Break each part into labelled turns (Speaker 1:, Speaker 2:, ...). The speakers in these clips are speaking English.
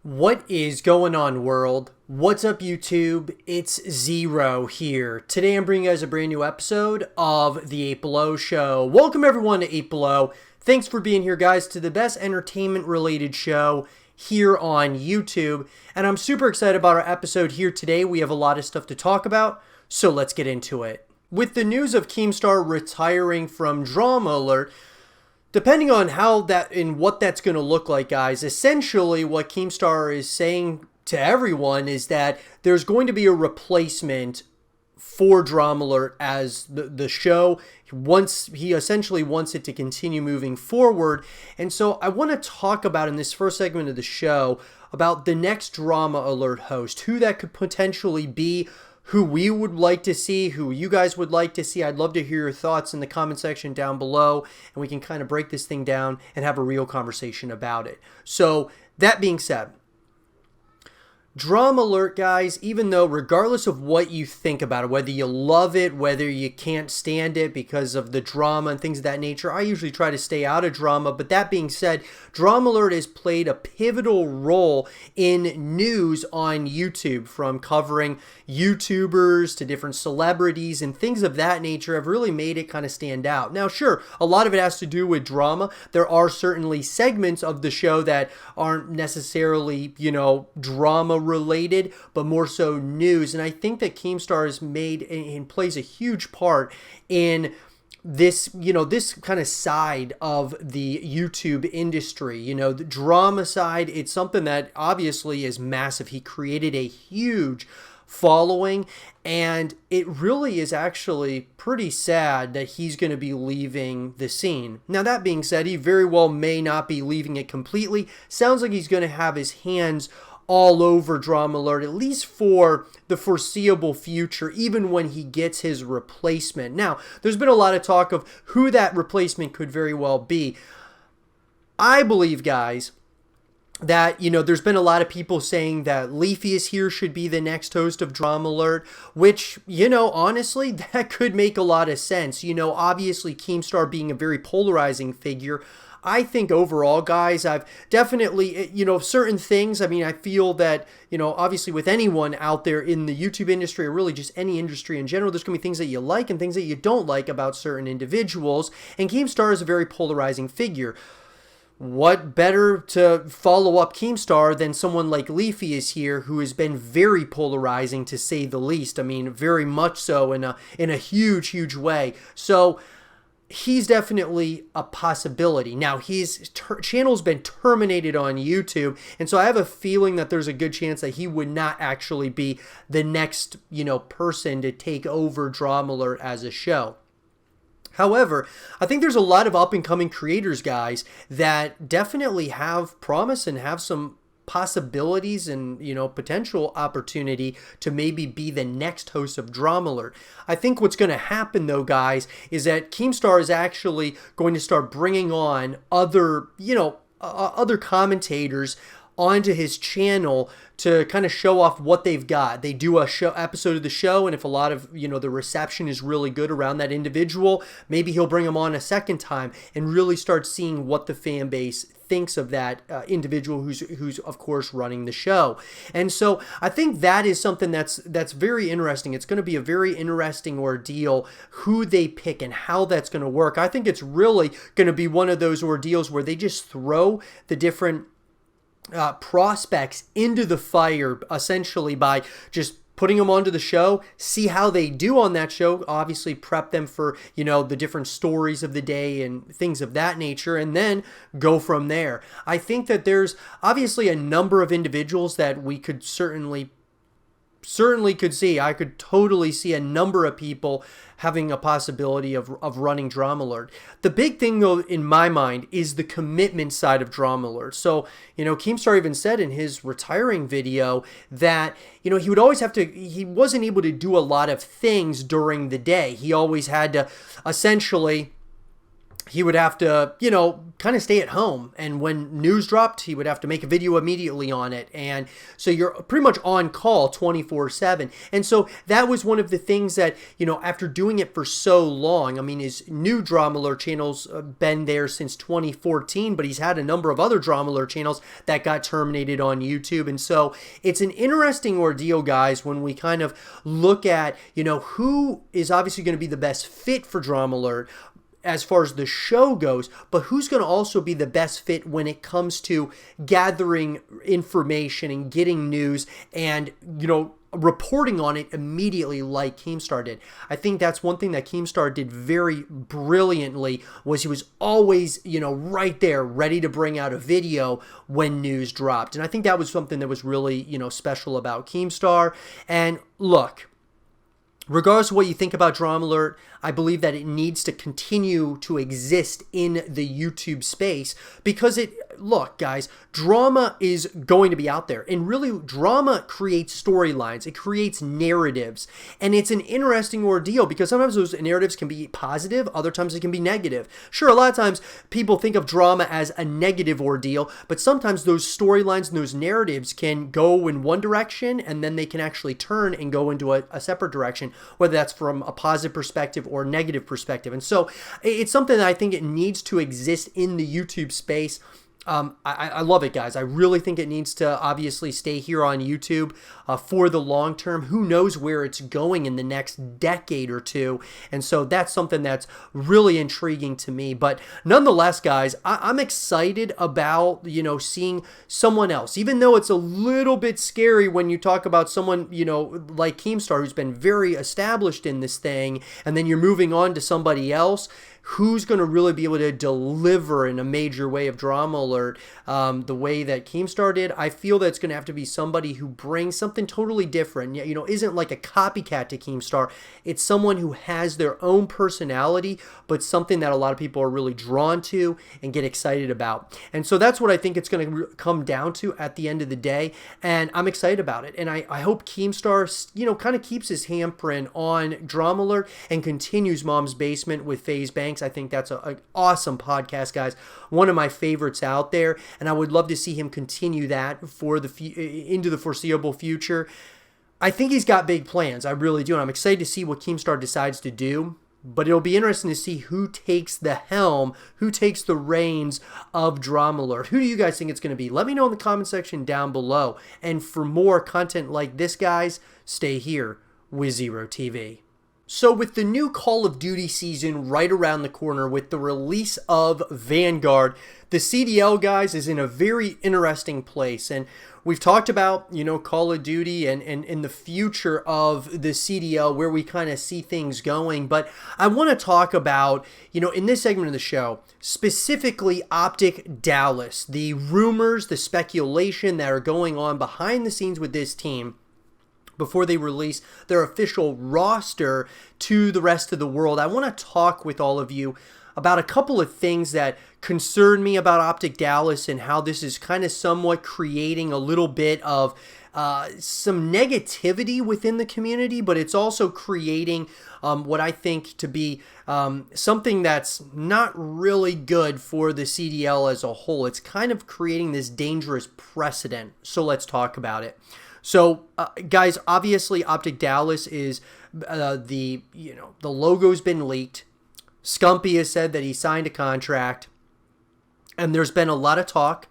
Speaker 1: What is going on, world? What's up, YouTube? It's Zero here. Today I'm bringing you guys a brand new episode of The 8 Below Show. Welcome everyone to 8 Below. Thanks for being here, guys, to the best entertainment-related show here on YouTube. And I'm super excited about our episode here today. We have a lot of stuff to talk about, so let's get into it. With the news of Keemstar retiring from Dramaalert, depending on how that and what that's going to look like, guys, essentially what Keemstar is saying to everyone is that there's going to be a replacement for Dramaalert as the show. He essentially wants it to continue moving forward. And so I want to talk about in this first segment of the show about the next Dramaalert host, who that could potentially be, who we would like to see, who you guys would like to see. I'd love to hear your thoughts in the comment section down below, and we can kind of break this thing down and have a real conversation about it. So that being said, Dramaalert, guys, even though regardless of what you think about it, whether you love it, whether you can't stand it because of the drama and things of that nature, I usually try to stay out of drama. But that being said, Dramaalert has played a pivotal role in news on YouTube, from covering YouTubers to different celebrities and things of that nature have really made it kind of stand out. Now, sure, a lot of it has to do with drama. There are certainly segments of the show that aren't necessarily, drama related, but more so news. And I think that Keemstar has made and plays a huge part in this, this kind of side of the YouTube industry. The drama side, it's something that obviously is massive. He created a huge following, and it really is actually pretty sad that he's going to be leaving the scene. Now, that being said, he very well may not be leaving it completely. Sounds like he's going to have his hands all over Dramaalert, at least for the foreseeable future, even when he gets his replacement. Now, there's been a lot of talk of who that replacement could very well be. I believe, guys, that, there's been a lot of people saying that Leafy is here should be the next host of Dramaalert, which, honestly, that could make a lot of sense. Obviously, Keemstar being a very polarizing figure, I think overall, guys, I've definitely, certain things, I feel that, obviously with anyone out there in the YouTube industry, or really just any industry in general, there's going to be things that you like and things that you don't like about certain individuals, and Keemstar is a very polarizing figure. What better to follow up Keemstar than someone like Leafy is here, who has been very polarizing, to say the least. Very much so in a huge, huge way. So he's definitely a possibility. Now, his channel's been terminated on YouTube, and so I have a feeling that there's a good chance that he would not actually be the next, person to take over Dramaalert as a show. However, I think there's a lot of up-and-coming creators, guys, that definitely have promise and have some possibilities and, potential opportunity to maybe be the next host of Dramaalert. I think what's going to happen, though, guys, is that Keemstar is actually going to start bringing on other, other commentators onto his channel to kind of show off what they've got. They do a episode of the show, and if a lot of, the reception is really good around that individual, maybe he'll bring them on a second time and really start seeing what the fan base thinks of that individual who's of course running the show. And so I think that is something that's very interesting. It's going to be a very interesting ordeal who they pick and how that's going to work. I think it's really going to be one of those ordeals where they just throw the different prospects into the fire, essentially, by just putting them onto the show, see how they do on that show, obviously prep them for, the different stories of the day and things of that nature, and then go from there. I think that there's obviously a number of individuals that we could certainly could see. I could totally see a number of people having a possibility of running Dramaalert. The big thing, though, in my mind, is the commitment side of Dramaalert. So, Keemstar even said in his retiring video that, he would always have to, he wasn't able to do a lot of things during the day. He always had to essentially he would have to, kind of stay at home. And when news dropped, he would have to make a video immediately on it. And so you're pretty much on call 24/7. And so that was one of the things that, after doing it for so long, I mean, his new Dramaalert channel's been there since 2014, but he's had a number of other Dramaalert channels that got terminated on YouTube. And so it's an interesting ordeal, guys, when we kind of look at, who is obviously going to be the best fit for Dramaalert as far as the show goes, but who's going to also be the best fit when it comes to gathering information and getting news and, reporting on it immediately like Keemstar did. I think that's one thing that Keemstar did very brilliantly, was he was always, right there ready to bring out a video when news dropped. And I think that was something that was really, special about Keemstar. And look, regardless of what you think about Dramaalert, I believe that it needs to continue to exist in the YouTube space because look, guys, drama is going to be out there. And really, drama creates storylines. It creates narratives. And it's an interesting ordeal because sometimes those narratives can be positive. Other times it can be negative. Sure, a lot of times people think of drama as a negative ordeal, but sometimes those storylines and those narratives can go in one direction and then they can actually turn and go into a separate direction, whether that's from a positive perspective or negative perspective. And so it's something that I think it needs to exist in the YouTube space. I love it, guys. I really think it needs to obviously stay here on YouTube for the long term. Who knows where it's going in the next decade or two. And so that's something that's really intriguing to me. But nonetheless, guys, I'm excited about, seeing someone else, even though it's a little bit scary when you talk about someone, like Keemstar, who's been very established in this thing, and then you're moving on to somebody else who's going to really be able to deliver in a major way of Dramaalert the way that Keemstar did. I feel that it's going to have to be somebody who brings something totally different, isn't like a copycat to Keemstar. It's someone who has their own personality, but something that a lot of people are really drawn to and get excited about. And so that's what I think it's going to come down to at the end of the day, and I'm excited about it. And I hope Keemstar, kind of keeps his handprint on Dramaalert and continues Mom's Basement with FaZe Banks. I think that's an awesome podcast, guys. One of my favorites out there, and I would love to see him continue that for into the foreseeable future. I think he's got big plans. I really do, and I'm excited to see what Keemstar decides to do. But it'll be interesting to see who takes the helm, who takes the reins of Dramaalert. Who do you guys think it's going to be? Let me know in the comment section down below. And for more content like this, guys, stay here with Zero TV. So with the new Call of Duty season right around the corner, with the release of Vanguard, the CDL, guys, is in a very interesting place. And we've talked about, Call of Duty and the future of the CDL, where we kind of see things going. But I want to talk about, in this segment of the show, specifically OpTic Dallas, the rumors, the speculation that are going on behind the scenes with this team before they release their official roster to the rest of the world. I want to talk with all of you about a couple of things that concern me about OpTic Dallas and how this is kind of somewhat creating a little bit of some negativity within the community, but it's also creating what I think to be something that's not really good for the CDL as a whole. It's kind of creating this dangerous precedent. So let's talk about it. So, guys, obviously OpTic Dallas is the logo's been leaked. Scumpy has said that he signed a contract, and there's been a lot of talk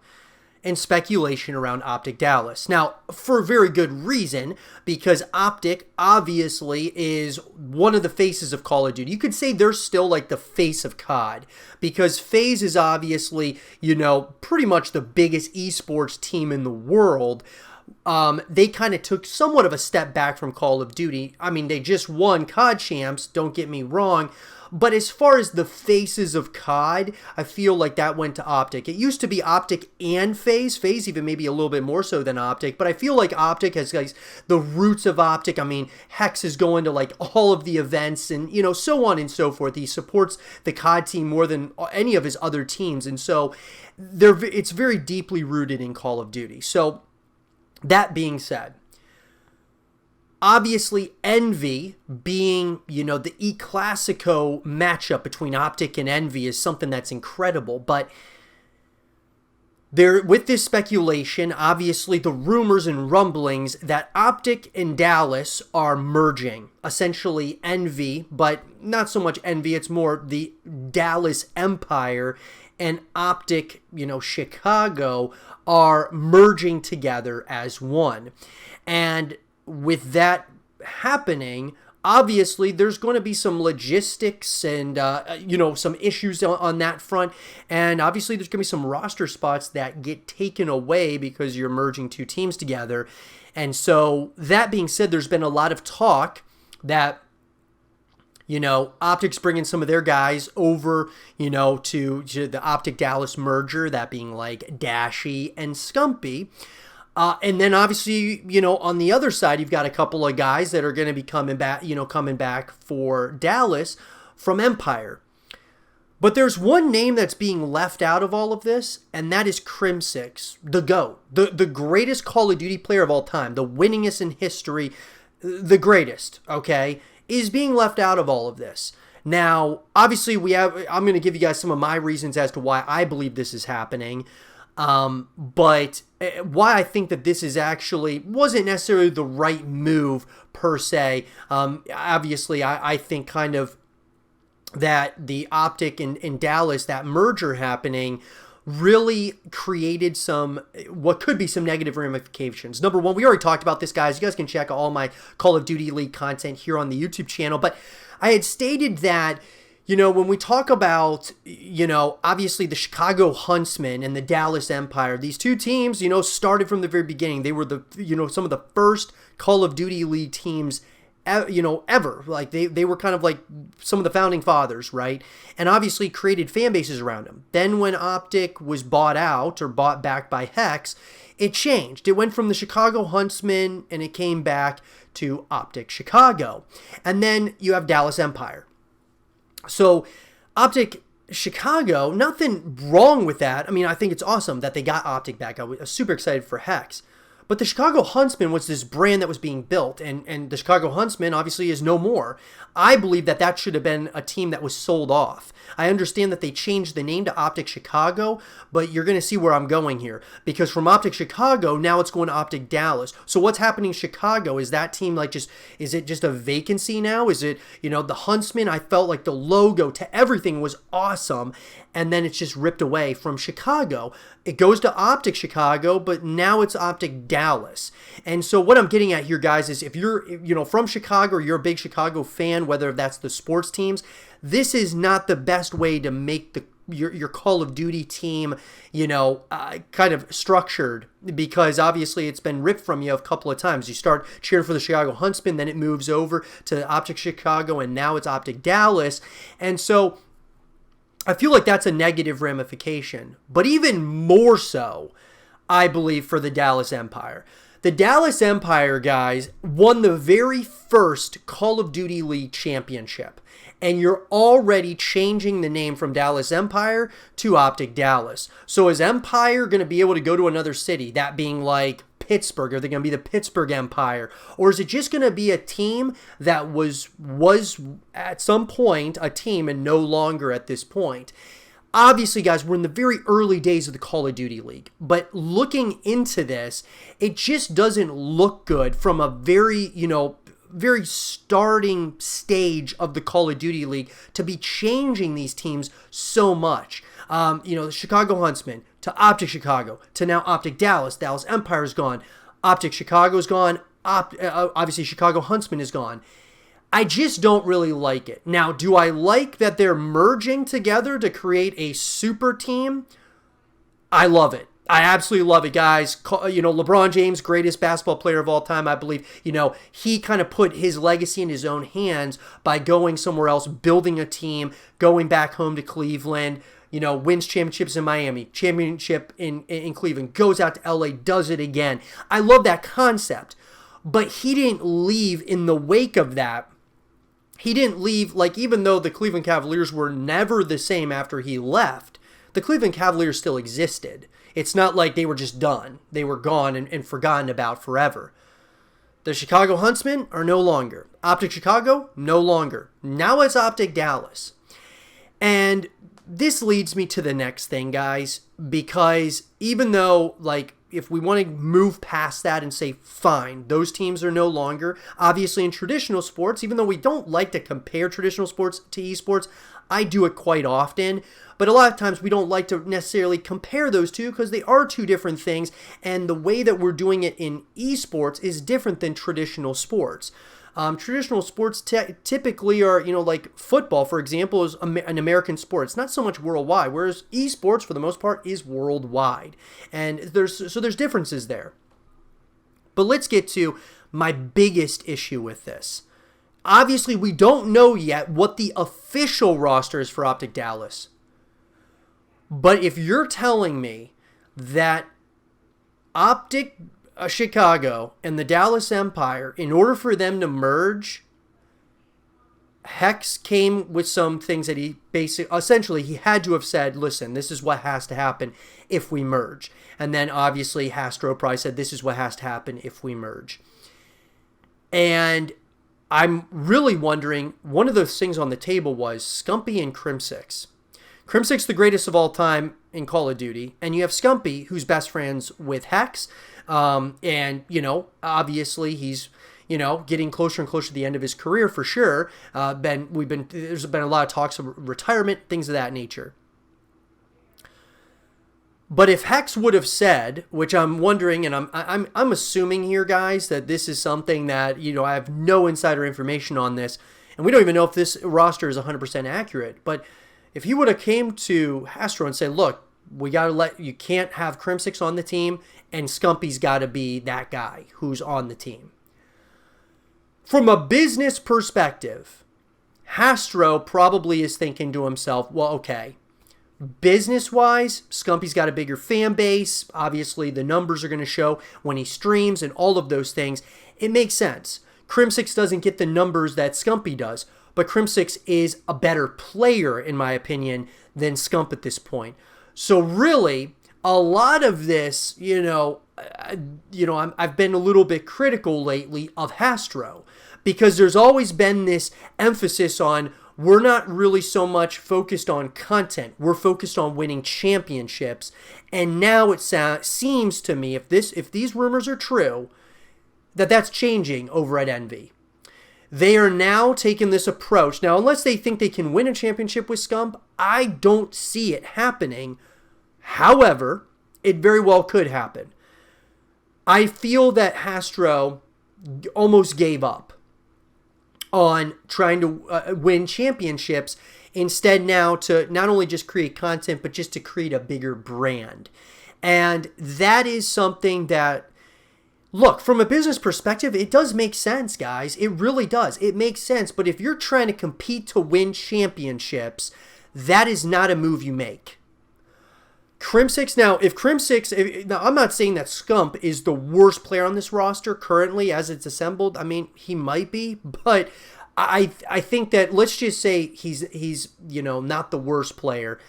Speaker 1: and speculation around OpTic Dallas. Now, for very good reason, because OpTic obviously is one of the faces of Call of Duty. You could say they're still like the face of COD, because FaZe is obviously, pretty much the biggest esports team in the world. They kind of took somewhat of a step back from Call of Duty. I mean, they just won COD champs, don't get me wrong. But as far as the faces of COD, I feel like that went to OpTic. It used to be OpTic and FaZe. FaZe even maybe a little bit more so than OpTic. But I feel like OpTic has like the roots of OpTic. I mean, Hex is going to like all of the events and, so on and so forth. He supports the COD team more than any of his other teams. And so it's very deeply rooted in Call of Duty. So that being said, Obviously, Envy being, the E Clasico matchup between OpTic and Envy is something that's incredible. But there, with this speculation, obviously the rumors and rumblings that OpTic and Dallas are merging. Essentially Envy, but not so much Envy, it's more the Dallas Empire and OpTic, Chicago are merging together as one. And with that happening, obviously there's going to be some logistics and some issues on that front, and obviously there's going to be some roster spots that get taken away because you're merging two teams together. And so that being said, there's been a lot of talk that OpTic's bringing some of their guys over, to the OpTic Dallas merger, that being like Dashy and Scumpy. And then obviously, on the other side, you've got a couple of guys that are going to be coming back for Dallas from Empire. But there's one name that's being left out of all of this, and that is Crim6, the GOAT, the greatest Call of Duty player of all time, the winningest in history, the greatest, okay, is being left out of all of this. Now, obviously, I'm going to give you guys some of my reasons as to why I believe this is happening. But why I think that this is wasn't necessarily the right move per se. Obviously, I think kind of that the OpTic in Dallas, that merger happening, really created what could be some negative ramifications. Number one, we already talked about this, guys. You guys can check all my Call of Duty League content here on the YouTube channel. But I had stated that when we talk about, obviously the Chicago Huntsmen and the Dallas Empire, these two teams, started from the very beginning. They were some of the first Call of Duty League teams, ever. Like they were kind of like some of the founding fathers, right? And obviously created fan bases around them. Then when OpTic was bought out or bought back by Hex, it changed. It went from the Chicago Huntsmen and it came back to OpTic Chicago. And then you have Dallas Empire. So, OpTic Chicago, nothing wrong with that. I mean, I think it's awesome that they got OpTic back. I was super excited for Hex. But the Chicago Huntsman was this brand that was being built, and the Chicago Huntsman obviously is no more. I believe that should have been a team that was sold off. I understand that they changed the name to OpTic Chicago, but you're going to see where I'm going here. Because from OpTic Chicago, now it's going to OpTic Dallas. So what's happening in Chicago? Is that team is it just a vacancy now? Is it, the Huntsman, I felt like the logo to everything was awesome, and then it's just ripped away from Chicago. It goes to OpTic Chicago, but now it's OpTic Dallas. And so what I'm getting at here, guys, is if you're, from Chicago or you're a big Chicago fan, whether that's the sports teams, this is not the best way to make your Call of Duty team, kind of structured, because obviously it's been ripped from you a couple of times. You start cheering for the Chicago Huntsmen, then it moves over to OpTic Chicago, and now it's OpTic Dallas. And so I feel like that's a negative ramification, but even more so, I believe, for the Dallas Empire. The Dallas Empire, guys, won the very first Call of Duty League championship, and you're already changing the name from Dallas Empire to OpTic Dallas. So is Empire going to be able to go to another city, that being like Pittsburgh? Are they going to be the Pittsburgh Empire? Or is it just going to be a team that was at some point a team and no longer at this point? Obviously, guys, we're in the very early days of the Call of Duty League, but looking into this, it just doesn't look good from a very starting stage of the Call of Duty League to be changing these teams so much. The Chicago Huntsmen to OpTic Chicago to now OpTic Dallas. Dallas Empire is gone. OpTic Chicago is gone. Obviously, Chicago Huntsman is gone. I just don't really like it. Now, do I like that they're merging together to create a super team? I love it. I absolutely love it, guys. LeBron James, greatest basketball player of all time, I believe. He kind of put his legacy in his own hands by going somewhere else, building a team, going back home to Cleveland, wins championships in Miami, championship in Cleveland, goes out to LA, does it again. I love that concept. But he didn't leave in the wake of that. He didn't leave, even though the Cleveland Cavaliers were never the same after he left, the Cleveland Cavaliers still existed. It's not like they were just done. They were gone and forgotten about forever. The Chicago Huntsmen are no longer. OpTic Chicago, no longer. Now it's OpTic Dallas. And this leads me to the next thing, guys, because even though, like, if we want to move past that and say, fine, those teams are no longer, obviously in traditional sports, even though we don't like to compare traditional sports to esports, I do it quite often. But a lot of times we don't like to necessarily compare those two because they are two different things. And the way that we're doing it in esports is different than traditional sports. Traditional sports typically are, like football, for example, is an American sport. It's not so much worldwide, whereas esports, for the most part, is worldwide. And there's differences there. But let's get to my biggest issue with this. Obviously, we don't know yet what the official roster is for OpTic Dallas. But if you're telling me that OpTic Chicago and the Dallas Empire, in order for them to merge, Hex came with some things that he essentially he had to have said, listen, this is what has to happen if we merge. And then obviously Hastro probably said, this is what has to happen if we merge. And I'm really wondering, one of those things on the table was Scumpy and Crimsix. Crimsix, the greatest of all time in Call of Duty, and you have Scumpy, who's best friends with Hex, and, obviously he's, getting closer and closer to the end of his career for sure. There's been a lot of talks of retirement, things of that nature. But if Hex would have said, which I'm wondering, and I'm assuming here, guys, that this is something that, I have no insider information on this, and we don't even know if this roster is 100% accurate, but if he would have came to Hastro and said, look, you can't have Crimsix on the team, and Scumpy's got to be that guy who's on the team. From a business perspective, Hastro probably is thinking to himself, well, okay, business-wise, Scumpy's got a bigger fan base. Obviously, the numbers are going to show when he streams and all of those things. It makes sense. Crimsix doesn't get the numbers that Scumpy does, but Crimsix is a better player, in my opinion, than Scump at this point. So really, a lot of this, I've been a little bit critical lately of Hastro because there's always been this emphasis on we're not really so much focused on content. We're focused on winning championships. And now it seems to me, if these rumors are true, that's changing over at Envy. They are now taking this approach. Now, unless they think they can win a championship with Scump, I don't see it happening. However, it very well could happen. I feel that Hastro almost gave up on trying to win championships, instead now to not only just create content, but just to create a bigger brand. And that is something that, look, from a business perspective, it does make sense, guys. It really does. It makes sense. But if you're trying to compete to win championships, that is not a move you make. Crimsix, now I'm not saying that Scump is the worst player on this roster currently as it's assembled. I mean, he might be, but I think that, let's just say he's not the worst player.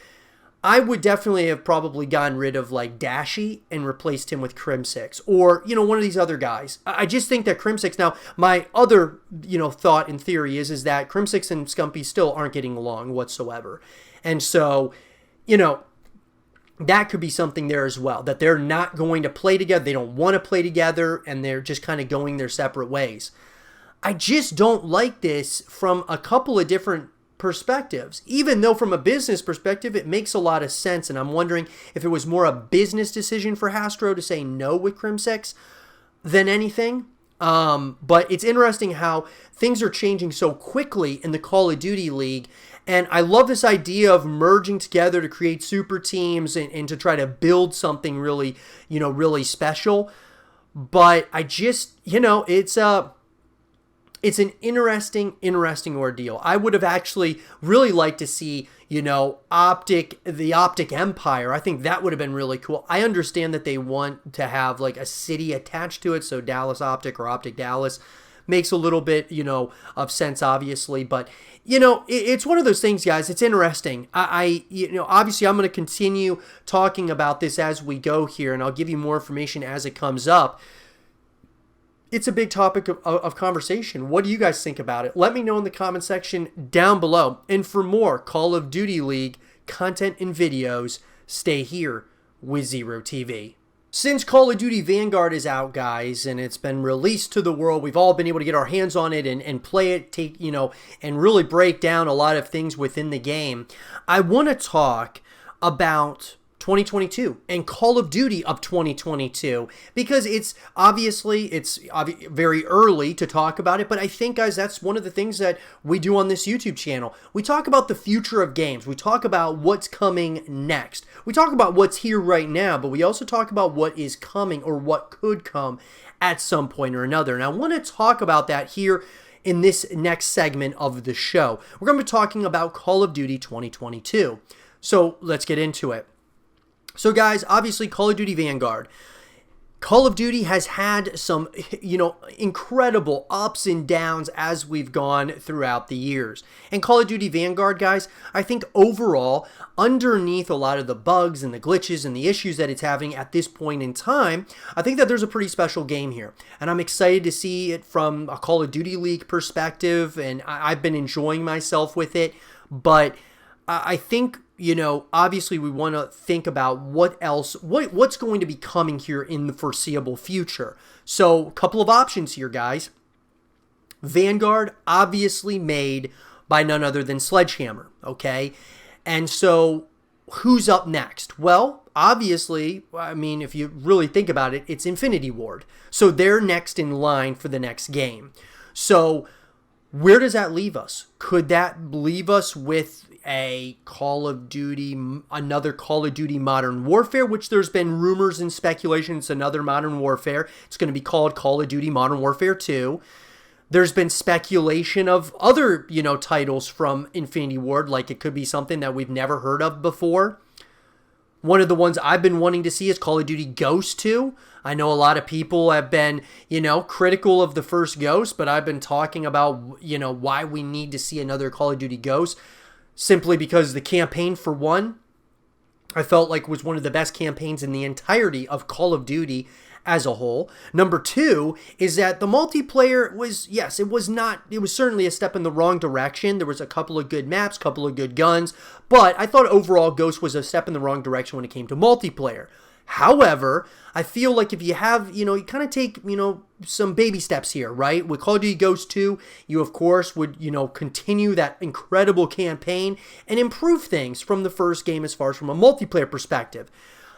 Speaker 1: I would definitely have probably gotten rid of like Dashy and replaced him with Crimsix or, one of these other guys. I just think that Crimsix, now my other, thought and theory is that Crimsix and Scumpy still aren't getting along whatsoever. And so, that could be something there as well, that they're not going to play together. They don't want to play together and they're just kind of going their separate ways. I just don't like this from a couple of different perspectives, even though from a business perspective, it makes a lot of sense. And I'm wondering if it was more a business decision for Hastro to say no with Crimsix than anything. But it's interesting how things are changing so quickly in the Call of Duty League. And I love this idea of merging together to create super teams and to try to build something really, really special. But I just, it's an interesting ordeal. I would have actually really liked to see, the OpTic Empire. I think that would have been really cool. I understand that they want to have like a city attached to it, so Dallas OpTic or OpTic Dallas makes a little bit, of sense, obviously. But, it's one of those things, guys. It's interesting. Obviously I'm going to continue talking about this as we go here, and I'll give you more information as it comes up. it's a big topic of conversation. What do you guys think about it? Let me know in the comment section down below. And for more Call of Duty League content and videos, stay here with Zero TV. Since Call of Duty Vanguard is out, guys, and it's been released to the world, we've all been able to get our hands on it and play it, and really break down a lot of things within the game. I want to talk about 2022 and Call of Duty of 2022 because it's very early to talk about it, but I think, guys, that's one of the things that we do on this YouTube channel. We talk about the future of games. We talk about what's coming next. We talk about what's here right now, but we also talk about what is coming or what could come at some point or another. And I want to talk about that here in this next segment of the show. We're going to be talking about Call of Duty 2022. So let's get into it. So guys, obviously Call of Duty Vanguard. Call of Duty has had some, incredible ups and downs as we've gone throughout the years. And Call of Duty Vanguard, guys, I think overall, underneath a lot of the bugs and the glitches and the issues that it's having at this point in time, I think that there's a pretty special game here. And I'm excited to see it from a Call of Duty League perspective, and I've been enjoying myself with it. But I think, obviously we want to think about what's going to be coming here in the foreseeable future. So a couple of options here, guys. Vanguard, obviously made by none other than Sledgehammer, okay? And so who's up next? Well, obviously, if you really think about it, it's Infinity Ward. So they're next in line for the next game. So where does that leave us? Could that leave us with another Call of Duty Modern Warfare, which there's been rumors and speculation it's another Modern Warfare. It's going to be called Call of Duty Modern Warfare 2. There's been speculation of other, titles from Infinity Ward, like it could be something that we've never heard of before. One of the ones I've been wanting to see is Call of Duty Ghost 2. I know a lot of people have been, critical of the first Ghost, but I've been talking about, why we need to see another Call of Duty Ghost. Simply because the campaign, for one, I felt like was one of the best campaigns in the entirety of Call of Duty as a whole. Number two is that the multiplayer was, yes, it was certainly a step in the wrong direction. There was a couple of good maps, couple of good guns, but I thought overall Ghost was a step in the wrong direction when it came to multiplayer. However, I feel like if you have, you kind of take, some baby steps here, right? With Call of Duty Ghost 2, you of course would, continue that incredible campaign and improve things from the first game as far as from a multiplayer perspective.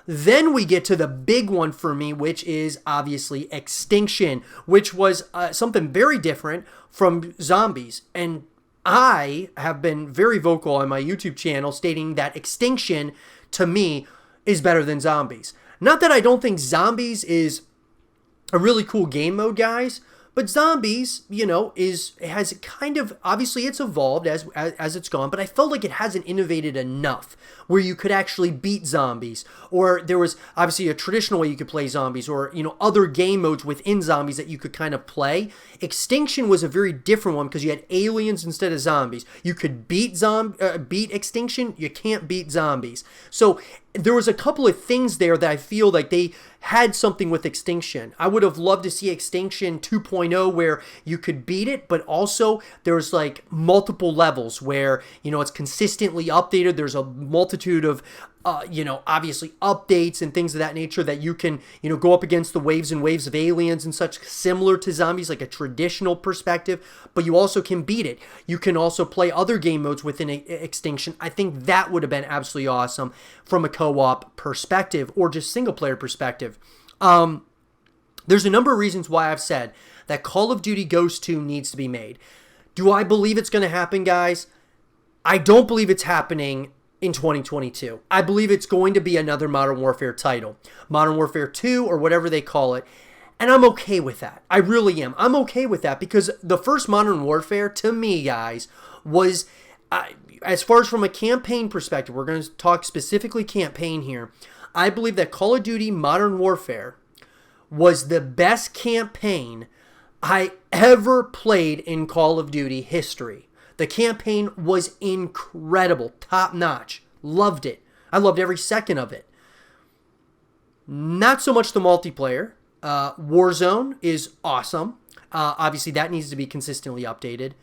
Speaker 1: Then we get to the big one for me, which is obviously Extinction, which was something very different from Zombies. And I have been very vocal on my YouTube channel stating that Extinction, to me, is better than Zombies. Not that I don't think Zombies is a really cool game mode, guys, but Zombies, has kind of, obviously it's evolved as it's gone, but I felt like it hasn't innovated enough where you could actually beat Zombies, or there was obviously a traditional way you could play Zombies, or, other game modes within Zombies that you could kind of play. Extinction was a very different one because you had aliens instead of zombies. You could beat Extinction, you can't beat Zombies. So there was a couple of things there that I feel like they had something with Extinction. I would have loved to see Extinction 2.0 where you could beat it, but also there's like multiple levels where, it's consistently updated. There's a multitude of, obviously updates and things of that nature that you can, go up against the waves and waves of aliens and such, similar to Zombies, like a traditional perspective, but you also can beat it. You can also play other game modes within Extinction. I think that would have been absolutely awesome from a co-op perspective or just single player perspective. There's a number of reasons why I've said that Call of Duty Ghost 2 needs to be made. Do I believe it's going to happen, guys? I don't believe it's happening in 2022. I believe it's going to be another Modern Warfare title. Modern Warfare 2 or whatever they call it. And I'm okay with that. I really am. I'm okay with that because the first Modern Warfare, to me, guys, was, as far as from a campaign perspective, we're going to talk specifically campaign here. I believe that Call of Duty Modern Warfare was the best campaign I ever played in Call of Duty history. The campaign was incredible, top notch. Loved it. I loved every second of it. Not so much the multiplayer. Warzone is awesome. Obviously, that needs to be consistently updated.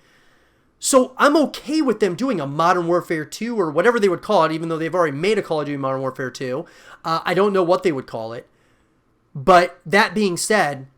Speaker 1: So I'm okay with them doing a Modern Warfare 2 or whatever they would call it, even though they've already made a Call of Duty Modern Warfare 2. I don't know what they would call it. But that being said,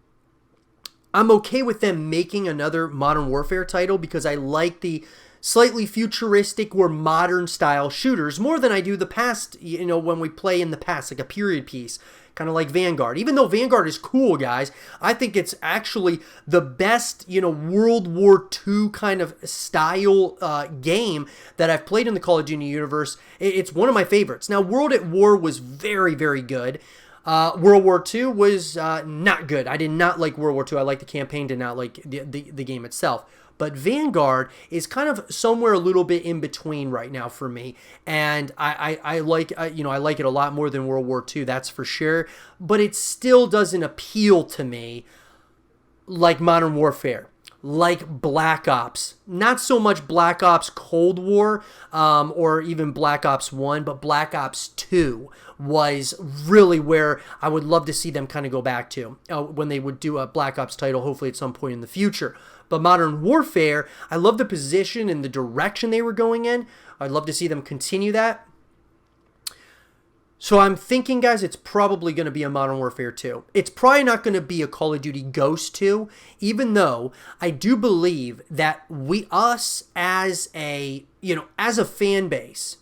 Speaker 1: I'm okay with them making another Modern Warfare title because I like the slightly futuristic or modern style shooters more than I do the past, when we play in the past, like a period piece, kind of like Vanguard. Even though Vanguard is cool, guys, I think it's actually the best, World War II kind of style game that I've played in the Call of Duty universe. It's one of my favorites. Now, World at War was very, very good. World War II was not good. I did not like World War II. I liked the campaign, did not like the game itself. But Vanguard is kind of somewhere a little bit in between right now for me, and I like I like it a lot more than World War II. That's for sure. But it still doesn't appeal to me like Modern Warfare, like Black Ops. Not so much Black Ops Cold War or even Black Ops 1, but Black Ops 2 was really where I would love to see them kind of go back to when they would do a Black Ops title, hopefully at some point in the future. But Modern Warfare, I love the position and the direction they were going in. I'd love to see them continue that. So I'm thinking, guys, it's probably going to be a Modern Warfare 2. It's probably not going to be a Call of Duty Ghost 2, even though I do believe that us as a fan base,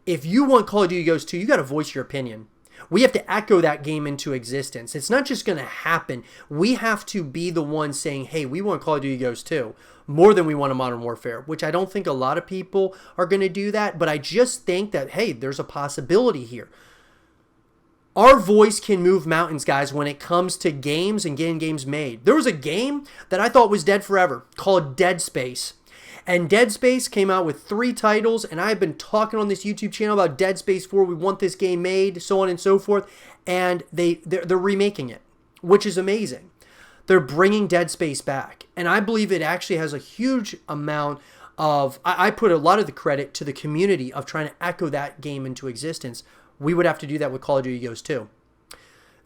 Speaker 1: if you want Call of Duty Ghost 2, you got to voice your opinion. We have to echo that game into existence. It's not just going to happen. We have to be the one saying, hey, we want Call of Duty Ghost 2 more than we want a Modern Warfare, which I don't think a lot of people are going to do that. But I just think that, hey, there's a possibility here. Our voice can move mountains, guys, when it comes to games and getting games made. There was a game that I thought was dead forever called Dead Space. And Dead Space came out with 3 titles, and I've been talking on this YouTube channel about Dead Space 4. We want this game made, so on and so forth. And they're remaking it, which is amazing. They're bringing Dead Space back. And I believe it actually has a huge amount of... I put a lot of the credit to the community of trying to echo that game into existence. We would have to do that with Call of Duty Ghost 2.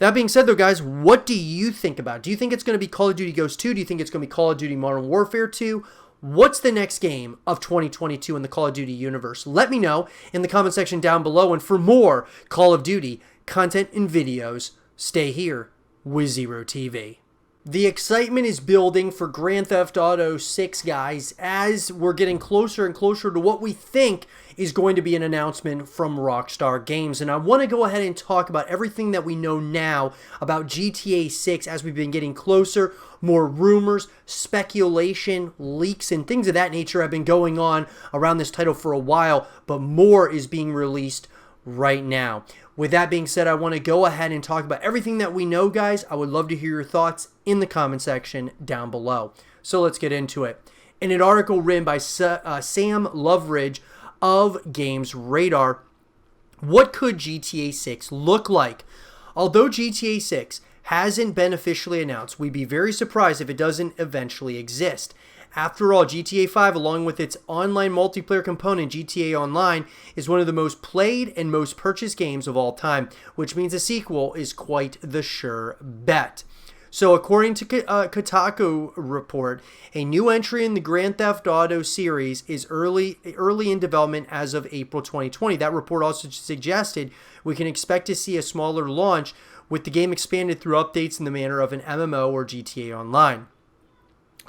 Speaker 1: That being said, though, guys, what do you think about it? Do you think it's going to be Call of Duty Ghost 2? Do you think it's going to be Call of Duty Modern Warfare 2? What's the next game of 2022 in the Call of Duty universe? Let me know in the comment section down below. And for more Call of Duty content and videos, stay here with Zero TV. The excitement is building for Grand Theft Auto 6, guys, as we're getting closer and closer to what we think is going to be an announcement from Rockstar Games. And I want to go ahead and talk about everything that we know now about GTA 6 as we've been getting closer. More rumors, speculation, leaks, and things of that nature have been going on around this title for a while, but more is being released right now. With that being said, I want to go ahead and talk about everything that we know, guys. I would love to hear your thoughts in the comment section down below. So let's get into it. In an article written by Sam Loveridge of Games Radar, what could GTA 6 look like? Although GTA 6 hasn't been officially announced, we'd be very surprised if it doesn't eventually exist. After all, GTA 5, along with its online multiplayer component, GTA Online, is one of the most played and most purchased games of all time, which means a sequel is quite the sure bet. So according to Kotaku report, a new entry in the Grand Theft Auto series is early in development as of April 2020. That report also suggested we can expect to see a smaller launch with the game expanded through updates in the manner of an MMO or GTA Online.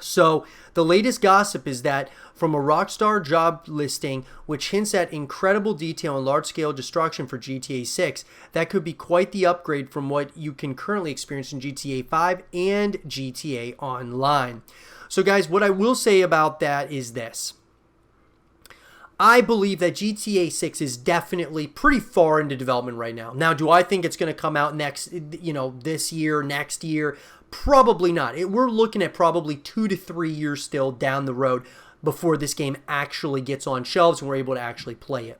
Speaker 1: So the latest gossip is that from a Rockstar job listing, which hints at incredible detail and large-scale destruction for GTA 6, that could be quite the upgrade from what you can currently experience in GTA 5 and GTA Online. So guys, what I will say about that is this. I believe that GTA 6 is definitely pretty far into development right now. Now, do I think it's going to come out this year, next year? Probably not. We're looking at probably 2 to 3 years still down the road before this game actually gets on shelves and we're able to actually play it.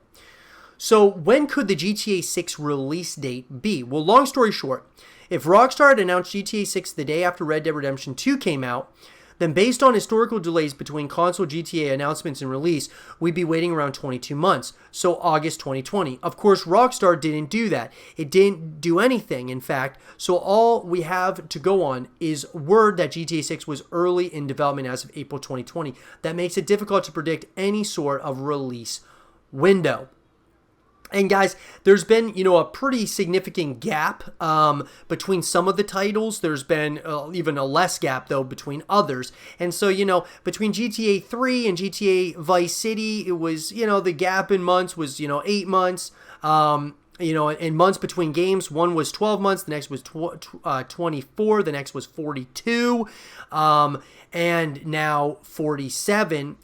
Speaker 1: So when could the GTA 6 release date be? Well, long story short, if Rockstar had announced GTA 6 the day after Red Dead Redemption 2 came out, then based on historical delays between console GTA announcements and release, we'd be waiting around 22 months, so August 2020. Of course, Rockstar didn't do that. It didn't do anything, in fact, so all we have to go on is word that GTA 6 was early in development as of April 2020. That makes it difficult to predict any sort of release window. And guys, there's been, a pretty significant gap between some of the titles. There's been even a less gap, though, between others. And so, between GTA 3 and GTA Vice City, it was, the gap in months was, 8 months. In months between games, one was 12 months, the next was 24, the next was 42. And now 47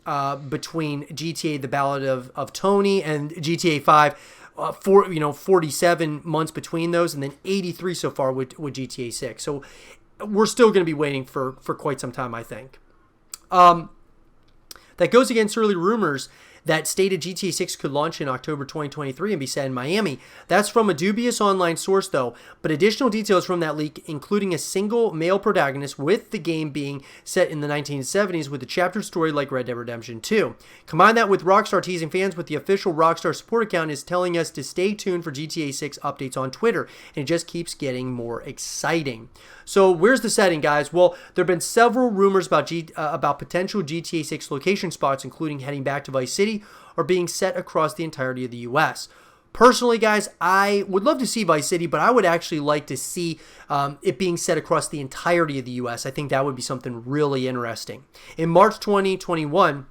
Speaker 1: between GTA The Ballad of Tony and GTA 5. 47 months between those, and then 83 so far with GTA 6. So we're still going to be waiting for quite some time, I think. That goes against early rumors that stated GTA 6 could launch in October 2023 and be set in Miami. That's from a dubious online source, though, but additional details from that leak, including a single male protagonist with the game being set in the 1970s with a chapter story like Red Dead Redemption 2. Combine that with Rockstar teasing fans with the official Rockstar support account is telling us to stay tuned for GTA 6 updates on Twitter, and it just keeps getting more exciting. So where's the setting, guys? Well, there have been several rumors about potential GTA 6 location spots, including heading back to Vice City or being set across the entirety of the U.S. Personally, guys, I would love to see Vice City, but I would actually like to see it being set across the entirety of the U.S. I think that would be something really interesting. In March 2021,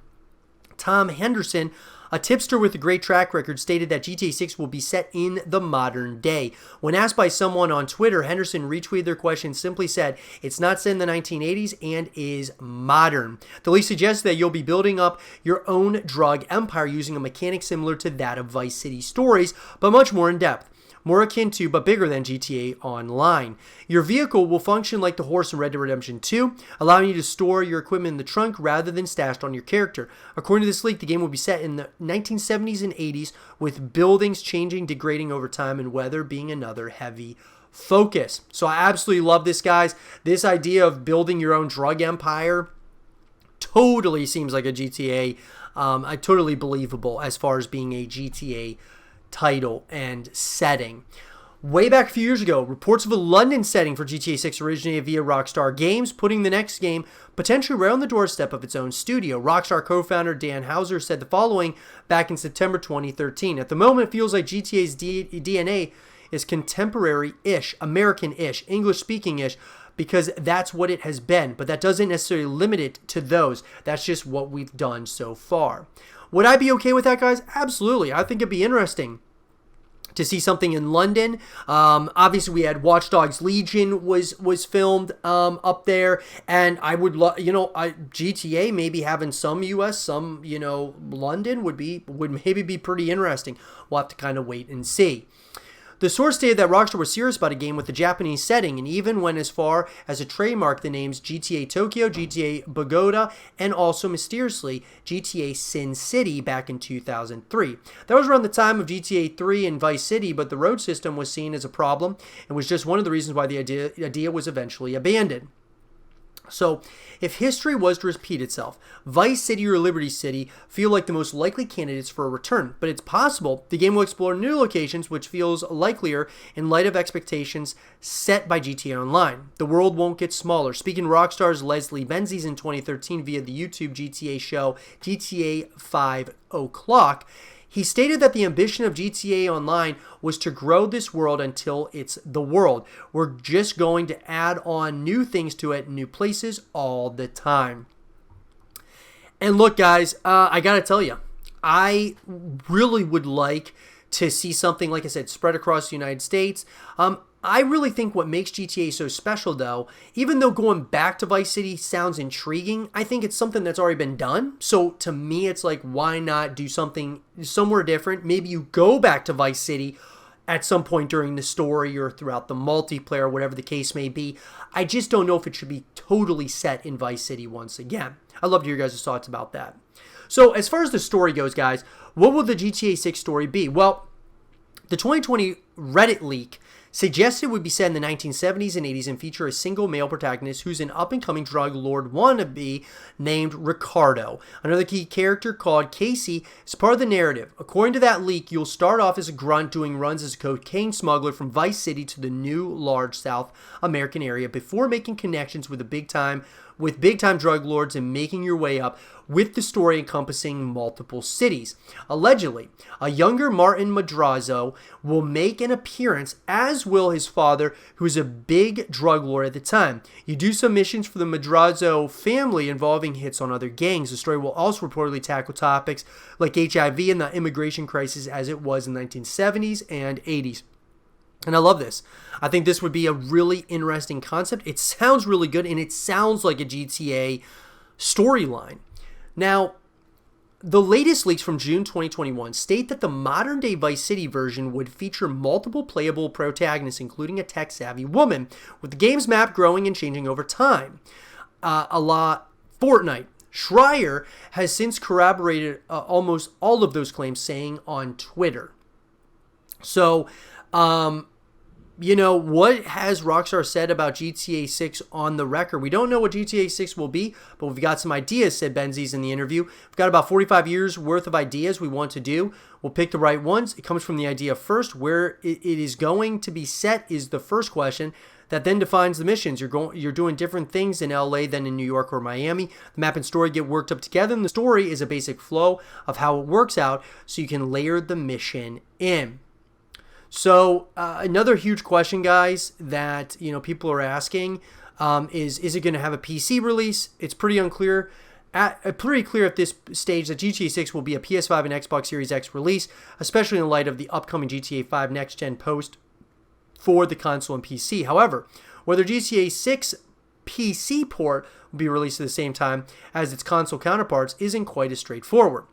Speaker 1: Tom Henderson, a tipster with a great track record, stated that GTA 6 will be set in the modern day. When asked by someone on Twitter, Henderson retweeted their question, simply said, "It's not set in the 1980s and is modern." The leak suggests that you'll be building up your own drug empire using a mechanic similar to that of Vice City Stories, but much more in depth. More akin to, but bigger than GTA Online. Your vehicle will function like the horse in Red Dead Redemption 2, allowing you to store your equipment in the trunk rather than stashed on your character. According to this leak, the game will be set in the 1970s and 80s, with buildings changing, degrading over time, and weather being another heavy focus. So I absolutely love this, guys. This idea of building your own drug empire totally seems like a GTA, totally believable as far as being a GTA title and setting. Way back a few years ago, reports of a London setting for GTA 6 originated via Rockstar Games, putting the next game potentially right on the doorstep of its own studio. Rockstar co-founder Dan Houser said the following back in September 2013. "At the moment, it feels like GTA's DNA is contemporary-ish, American-ish, English-speaking-ish, because that's what it has been, but that doesn't necessarily limit it to those. That's just what we've done so far." Would I be okay with that, guys? Absolutely. I think it'd be interesting to see something in London. Obviously, we had Watch Dogs Legion was filmed up there, and I would love, GTA maybe having some US, some London would maybe be pretty interesting. We'll have to kind of wait and see. The source stated that Rockstar was serious about a game with a Japanese setting and even went as far as to trademark the names GTA Tokyo, GTA Bogota, and also mysteriously GTA Sin City back in 2003. That was around the time of GTA 3 and Vice City, but the road system was seen as a problem and was just one of the reasons why the idea was eventually abandoned. So, if history was to repeat itself, Vice City or Liberty City feel like the most likely candidates for a return, but it's possible the game will explore new locations, which feels likelier in light of expectations set by GTA Online. The world won't get smaller. Speaking to Rockstar's Leslie Benzies in 2013 via the YouTube GTA show GTA 5 O'Clock, he stated that the ambition of GTA Online was to grow this world until it's the world. We're just going to add on new things to it, new places all the time. And look, guys, I gotta tell you, I really would like to see something, like I said, spread across the United States. I really think what makes GTA so special, though, even though going back to Vice City sounds intriguing, I think it's something that's already been done. So to me, it's like, why not do something somewhere different? Maybe you go back to Vice City at some point during the story or throughout the multiplayer, whatever the case may be. I just don't know if it should be totally set in Vice City once again. I'd love to hear your guys' thoughts about that. So as far as the story goes, guys, what will the GTA 6 story be? Well, the 2020 Reddit leak Suggested it would be set in the 1970s and 80s and feature a single male protagonist who's an up-and-coming drug lord wannabe named Ricardo. Another key character called Casey is part of the narrative. According to that leak, you'll start off as a grunt doing runs as a cocaine smuggler from Vice City to the new large South American area before making connections with big-time drug lords and making your way up, with the story encompassing multiple cities. Allegedly, a younger Martin Madrazo will make an appearance, as will his father, who is a big drug lord at the time. You do some missions for the Madrazo family involving hits on other gangs. The story will also reportedly tackle topics like HIV and the immigration crisis as it was in the 1970s and 80s. And I love this. I think this would be a really interesting concept. It sounds really good, and it sounds like a GTA storyline. Now, the latest leaks from June 2021 state that the modern-day Vice City version would feature multiple playable protagonists, including a tech-savvy woman, with the game's map growing and changing over time. A la Fortnite. Schreier has since corroborated almost all of those claims, saying on Twitter. So, what has Rockstar said about GTA 6 on the record? We don't know what GTA 6 will be, but we've got some ideas, said Benzies in the interview. We've got about 45 years worth of ideas we want to do. We'll pick the right ones. It comes from the idea first. Where it is going to be set is the first question. That then defines the missions. You're doing different things in LA than in New York or Miami. The map and story get worked up together, and the story is a basic flow of how it works out so you can layer the mission in. So another huge question, guys, that people are asking is it going to have a PC release? It's pretty unclear. Pretty clear at this stage that GTA 6 will be a PS5 and Xbox Series X release, especially in light of the upcoming GTA 5 next-gen post for the console and PC. However, whether GTA 6 PC port will be released at the same time as its console counterparts isn't quite as straightforward.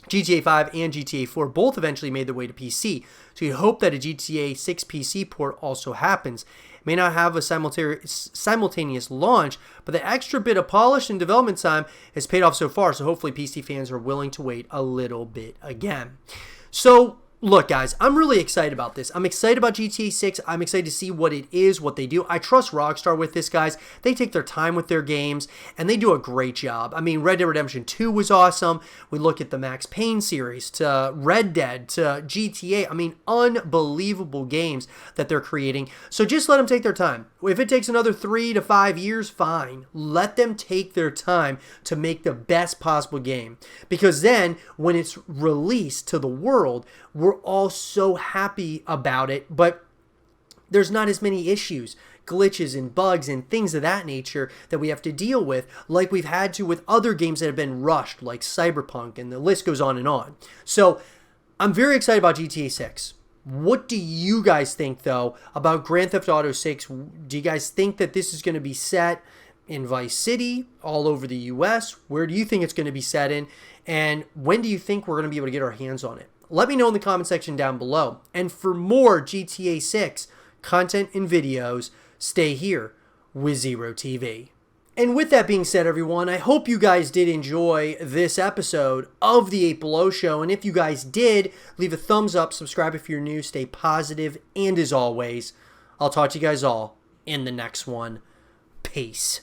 Speaker 1: GTA 5 and GTA 4 both eventually made their way to PC, so you hope that a GTA 6 PC port also happens. It may not have a simultaneous launch, but the extra bit of polish and development time has paid off so far, so hopefully PC fans are willing to wait a little bit again. So, look, guys, I'm really excited about this. I'm excited about GTA 6. I'm excited to see what it is, what they do. I trust Rockstar with this, guys. They take their time with their games, and they do a great job. I mean, Red Dead Redemption 2 was awesome. We look at the Max Payne series, to Red Dead, to GTA. I mean, unbelievable games that they're creating. So just let them take their time. If it takes another 3 to 5 years, fine. Let them take their time to make the best possible game. Because then, when it's released to the world, we're all so happy about it, but there's not as many issues, glitches and bugs and things of that nature that we have to deal with like we've had to with other games that have been rushed, like Cyberpunk, and the list goes on and on. So I'm very excited about GTA 6. What do you guys think, though, about Grand Theft Auto 6? Do you guys think that this is going to be set in Vice City, all over the U.S.? Where do you think it's going to be set in? And when do you think we're going to be able to get our hands on it? Let me know in the comment section down below. And for more GTA 6 content and videos, stay here with Zero TV. And with that being said, everyone, I hope you guys did enjoy this episode of the 8 Below Show. And if you guys did, leave a thumbs up, subscribe if you're new, stay positive, and as always, I'll talk to you guys all in the next one. Peace.